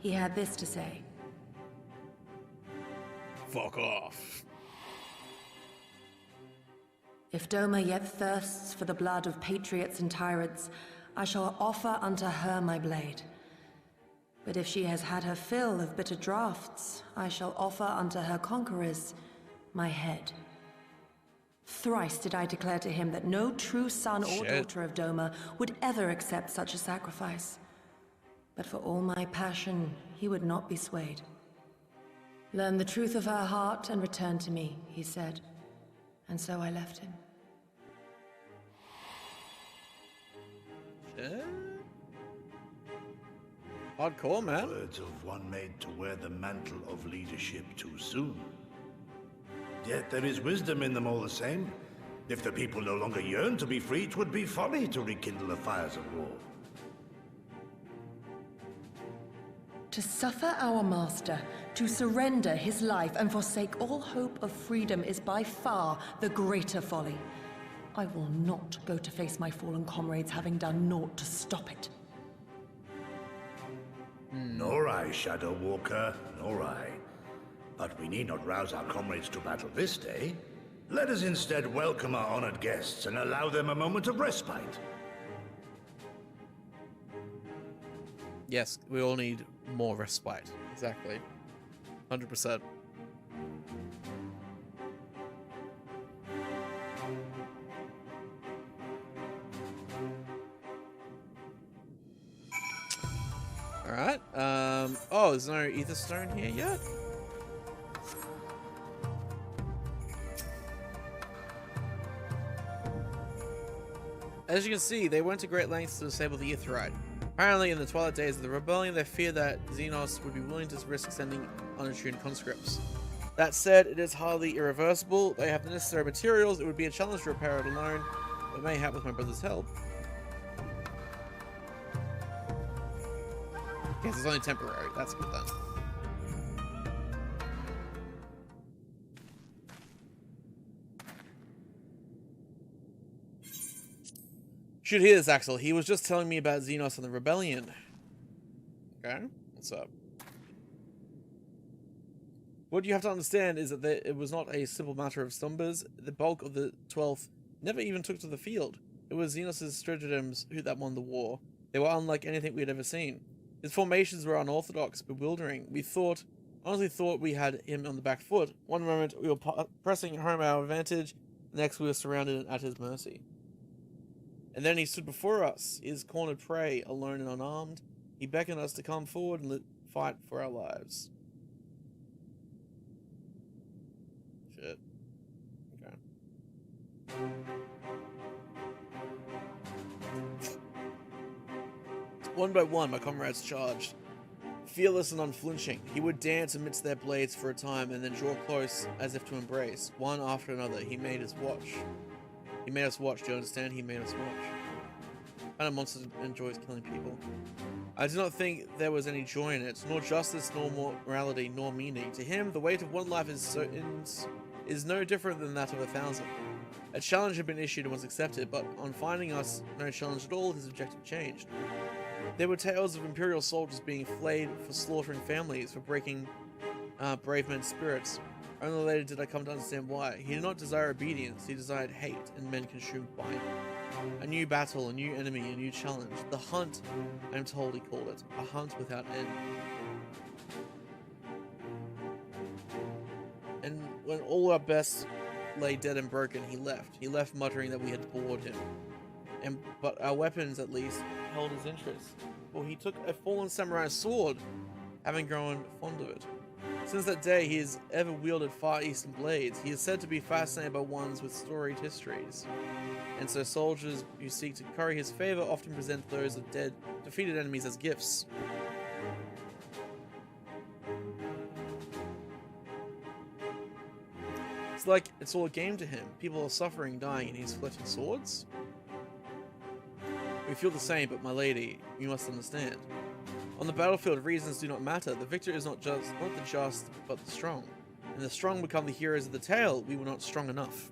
he had this to say. Fuck off. If Doma yet thirsts for the blood of patriots and tyrants, I shall offer unto her my blade. But if she has had her fill of bitter draughts, I shall offer unto her conquerors my head. Thrice did I declare to him that no true son or Shit. daughter of Doma would ever accept such a sacrifice. But for all my passion, he would not be swayed. Learn the truth of her heart and return to me, he said. And so I left him. Shit. Hardcore, man. Words of one made to wear the mantle of leadership too soon. Yet there is wisdom in them all the same. If the people no longer yearn to be free, 'twould be folly to rekindle the fires of war. To suffer our master, to surrender his life and forsake all hope of freedom is by far the greater folly. I will not go to face my fallen comrades having done naught to stop it. Nor I, Shadow Walker, nor I. But we need not rouse our comrades to battle this day. Let us instead welcome our honored guests and allow them a moment of respite. Yes, we all need more respite. Exactly. 100%. Alright, oh, there's no ether stone here yet? As you can see, they went to great lengths to disable the Aetheryte. Apparently, in the twilight days of the rebellion, they feared that Xenos would be willing to risk sending unattuned conscripts. That said, it is hardly irreversible. They have the necessary materials. It would be a challenge to repair it alone, but mayhap with my brother's help. Yes, it's only temporary. That's good then. Should hear this, Axel. He was just telling me about Xenos and the rebellion. Okay, what's up? What you have to understand is that it was not a simple matter of numbers. The bulk of the 12th never even took to the field. It was Xenos' stratagems that won the war. They were unlike anything we had ever seen. His formations were unorthodox, bewildering. We honestly thought we had him on the back foot. One moment we were pressing home our advantage, the next we were surrounded and at his mercy. And then he stood before us, his cornered prey, alone and unarmed. He beckoned us to come forward and fight for our lives. Shit. Okay. One by one, my comrades charged. Fearless and unflinching, he would dance amidst their blades for a time and then draw close as if to embrace. One after another, he made us watch. He made us watch, do you understand? He made us watch. What kind of monster enjoys killing people? I do not think there was any joy in it, nor justice, nor morality, nor meaning. To him, the weight of one life is no different than that of 1,000. A challenge had been issued and was accepted, but on finding us no challenge at all, his objective changed. There were tales of Imperial soldiers being flayed for slaughtering families, for breaking brave men's spirits. Only later did I come to understand why. He did not desire obedience, he desired hate, and men consumed by it. A new battle, a new enemy, a new challenge. The hunt, I am told he called it. A hunt without end. And when all our best lay dead and broken, he left. He left muttering that we had bored him. But our weapons, at least, held his interest. For he took a fallen samurai sword, having grown fond of it. Since that day, he has ever wielded Far Eastern blades. He is said to be fascinated by ones with storied histories. And so soldiers who seek to curry his favor often present those of dead, defeated enemies as gifts. It's like it's all a game to him. People are suffering, dying, and he's collecting swords? We feel the same, but my lady, you must understand. On the battlefield, reasons do not matter. The victor is not the just, but the strong. And the strong become the heroes of the tale. We were not strong enough.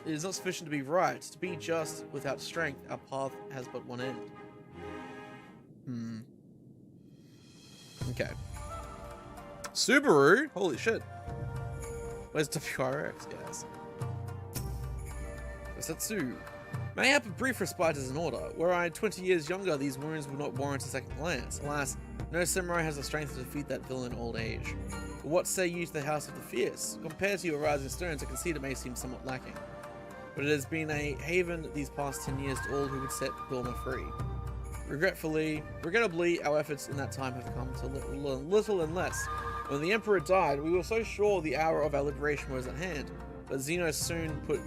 It is not sufficient to be right. To be just without strength, our path has but one end. Okay. Subaru? Holy shit. Where's WRX, guys? Satsu. Mayhap a brief respite is in order. Were I 20 years younger, these wounds would not warrant a second glance. Alas, no samurai has the strength to defeat that villain in old age. But what say you to the House of the Fierce? Compared to your Rising Stones, I concede it may seem somewhat lacking. But it has been a haven these past 10 years to all who would set Dorma free. Regrettably, our efforts in that time have come to little and less. When the Emperor died, we were so sure the hour of our liberation was at hand, but Xeno soon put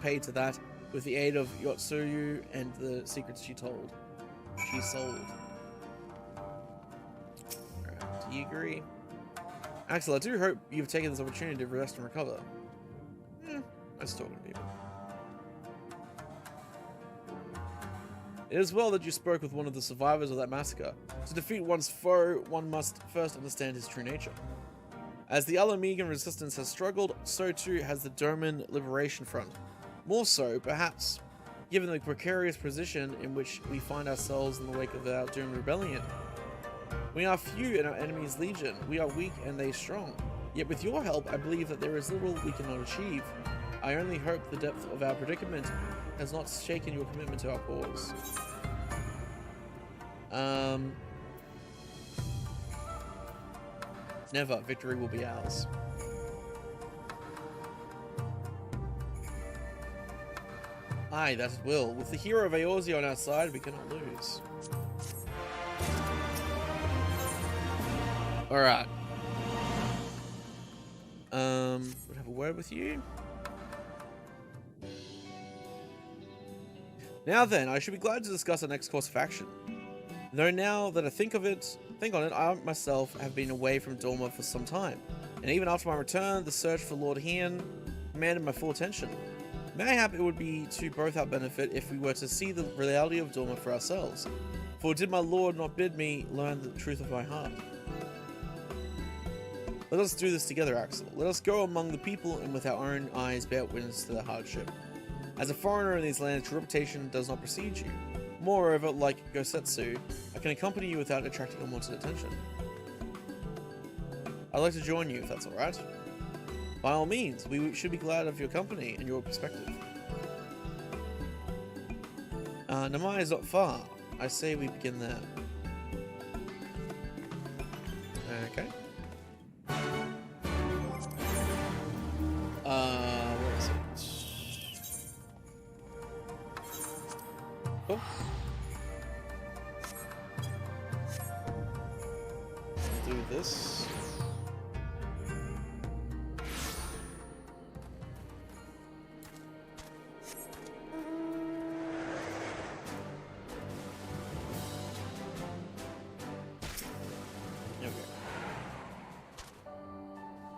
paid to that with the aid of Yotsuyu and the secrets she sold. Alright, do you agree? Axel, I do hope you've taken this opportunity to rest and recover. I was talking to people. It is well that you spoke with one of the survivors of that massacre. To defeat one's foe, one must first understand his true nature. As the Alamegan resistance has struggled, so too has the Doman Liberation Front. More so, perhaps, given the precarious position in which we find ourselves in the wake of our doomed rebellion. We are few and our enemies legion. We are weak and they strong. Yet with your help, I believe that there is little we cannot achieve. I only hope the depth of our predicament has not shaken your commitment to our cause. Never. Victory will be ours. Aye, that it will. With the hero of Eorzea on our side, we cannot lose. Alright. Would have a word with you. Now then, I should be glad to discuss our next course of action. Though now that I think on it, I myself have been away from Dorma for some time, and even after my return, the search for Lord Hien commanded my full attention. Mayhap it would be to both our benefit if we were to see the reality of Dorma for ourselves. For did my lord not bid me learn the truth of my heart? Let us do this together, Axel. Let us go among the people and with our own eyes bear witness to their hardship. As a foreigner in these lands, your reputation does not precede you. Moreover, like Gosetsu, I can accompany you without attracting unwanted attention. I'd like to join you if that's alright. By all means, we should be glad of your company and your perspective. Namai is not far. I say we begin there. Okay. Where is it? Cool. Do this.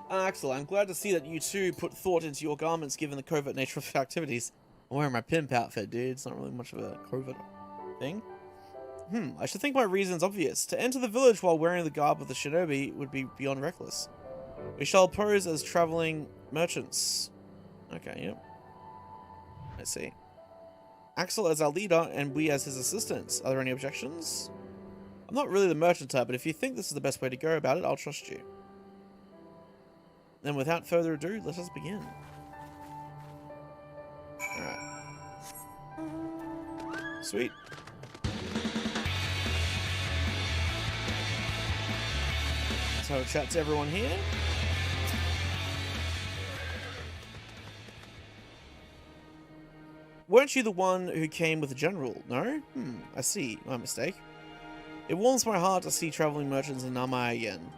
Axel, I'm glad to see that you too put thought into your garments given the covert nature of your activities. I'm wearing my pimp outfit, dude. It's not really much of a covert thing. I should think my reason's obvious. To enter the village while wearing the garb of the shinobi would be beyond reckless. We shall pose as traveling merchants. Okay, yep. I see. Axel as our leader and we as his assistants. Are there any objections? I'm not really the merchant type, but if you think this is the best way to go about it, I'll trust you. Then without further ado, let us begin. Alright. Sweet. Let's have a chat to everyone here. Weren't you the one who came with the general? No? I see. My mistake. It warms my heart to see traveling merchants in Namai again.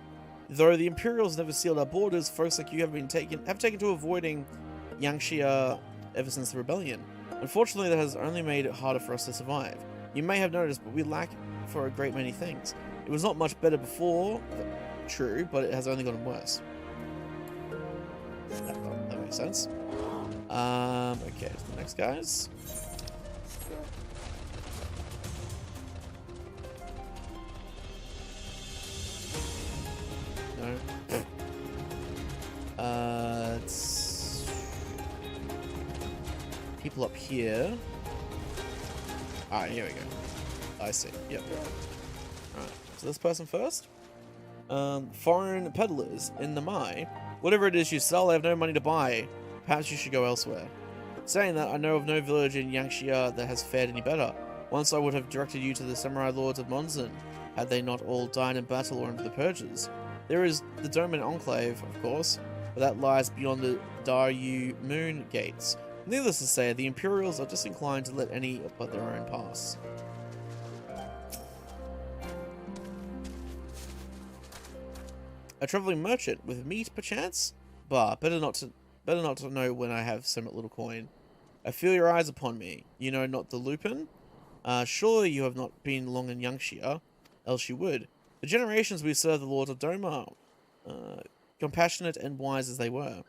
Though the Imperials never sealed our borders, folks like you have taken to avoiding Yangxia ever since the rebellion. Unfortunately, that has only made it harder for us to survive. You may have noticed, but we lack for a great many things. It was not much better before, true, but it has only gotten worse. That makes sense. Okay, to the next guys. It's people up here. Alright, here we go. I see. Yep. Alright, so this person first. Foreign peddlers in Namai. Whatever it is you sell, I have no money to buy. Perhaps you should go elsewhere. Saying that, I know of no village in Yangxia that has fared any better. Once I would have directed you to the samurai lords of Monzon, had they not all died in battle or under the purges. There is the Doman Enclave, of course, but that lies beyond the Daryu Moon Gates. Needless to say, the Imperials are disinclined to let any but their own pass. A traveling merchant with meat, perchance? Bah, better not to know when I have so little coin. I feel your eyes upon me. You know not the Lupin? Surely you have not been long in Yangxia, else you would. For generations we served the lords of Doma, compassionate and wise as they were.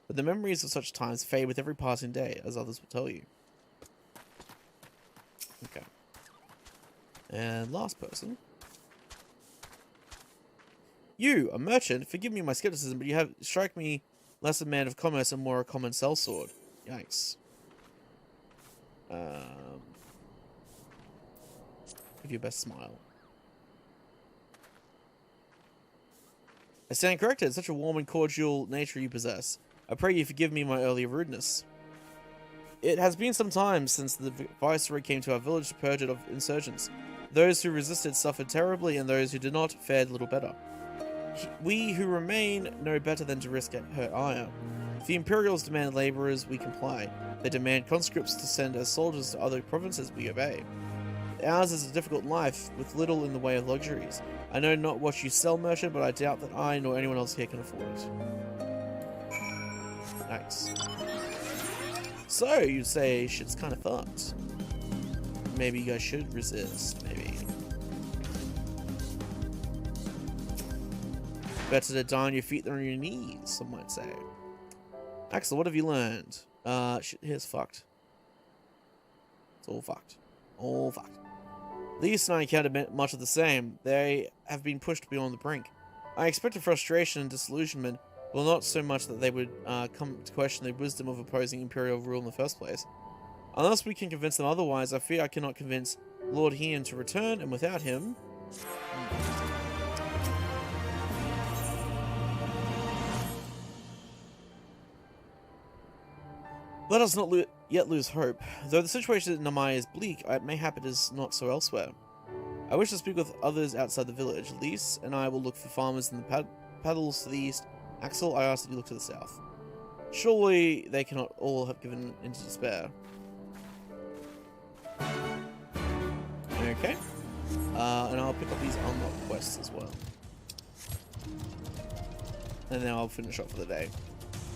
But the memories of such times fade with every passing day, as others will tell you. Okay. And last person. You, a merchant, forgive me my skepticism, but you have strike me less a man of commerce and more a common sellsword. Yikes. Give your best smile. I stand corrected. Such a warm and cordial nature you possess. I pray you forgive me my earlier rudeness. It has been some time since the Viceroy came to our village to purge it of insurgents. Those who resisted suffered terribly, and those who did not fared little better. We who remain know better than to risk her ire. If the Imperials demand laborers, we comply. They demand conscripts to send as soldiers to other provinces, we obey. Ours is a difficult life, with little in the way of luxuries. I know not what you sell, merchant, but I doubt that I nor anyone else here can afford it. Nice. So, you'd say shit's kind of fucked. Maybe you guys should resist, maybe. Better to die on your feet than on your knees, some might say. Axel, what have you learned? Shit here's fucked. It's all fucked. All fucked. These and I encountered much of the same. They have been pushed beyond the brink. I expected frustration and disillusionment, well, not so much that they would come to question the wisdom of opposing Imperial rule in the first place. Unless we can convince them otherwise, I fear I cannot convince Lord Hien to return, and without him... Let us not yet lose hope. Though the situation in Namai is bleak, mayhap it is not so elsewhere. I wish to speak with others outside the village. Lise and I will look for farmers in the paddles to the east. Axel, I ask that you look to the south. Surely they cannot all have given into despair. Okay. And I'll pick up these unlocked quests as well. And then I'll finish up for the day.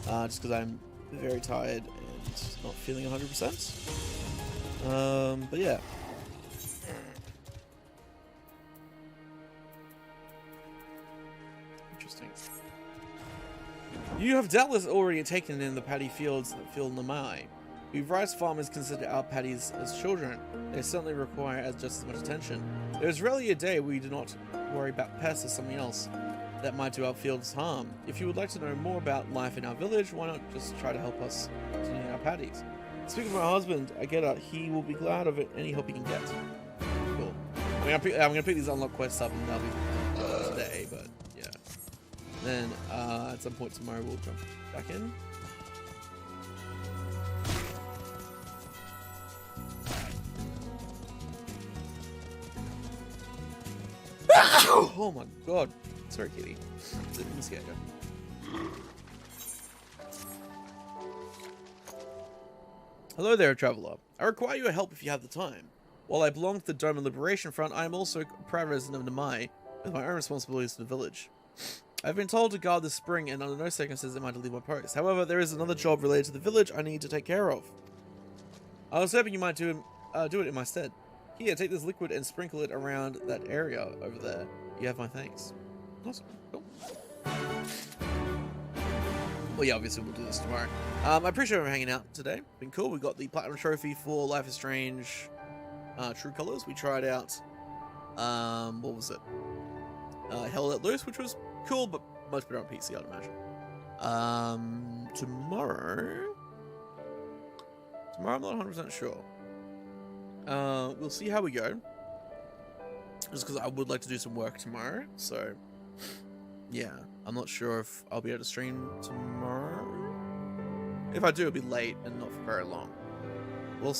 Just because I'm very tired and not feeling 100%. But yeah. Interesting. You have doubtless already taken in the paddy fields that fill Namai. We rice farmers consider our paddies as children. They certainly require just as much attention. There is rarely a day we do not worry about pests or something else that might do our fields harm. If you would like to know more about life in our village, why not just try to help us continue our paddies? Speaking of my husband, I get it. He will be glad of it, any help he can get. Cool. I'm gonna pick these unlock quests up and that'll be today, but yeah. Then at some point tomorrow we'll jump back in. Oh my god. Sorry, kitty. Didn't scare you. Hello there, traveler. I require your help if you have the time. While I belong to the Dome and Liberation Front, I am also a proud resident of Namai, with my own responsibilities to the village. I've been told to guard the spring, and under no circumstances am I to leave my post. However, there is another job related to the village I need to take care of. I was hoping you might do it in my stead. Here, take this liquid and sprinkle it around that area over there. You have my thanks. Awesome. Cool. Well, yeah, obviously we'll do this tomorrow. I appreciate everyone hanging out today. Been cool. We got the Platinum Trophy for Life is Strange True Colors. We tried out, what was it? Hell Let Loose, which was cool, but much better on PC, I'd imagine. Tomorrow I'm not 100% sure. We'll see how we go. Just because I would like to do some work tomorrow, so yeah, I'm not sure if I'll be able to stream tomorrow. If I do, it'll be late and not for very long. We'll see.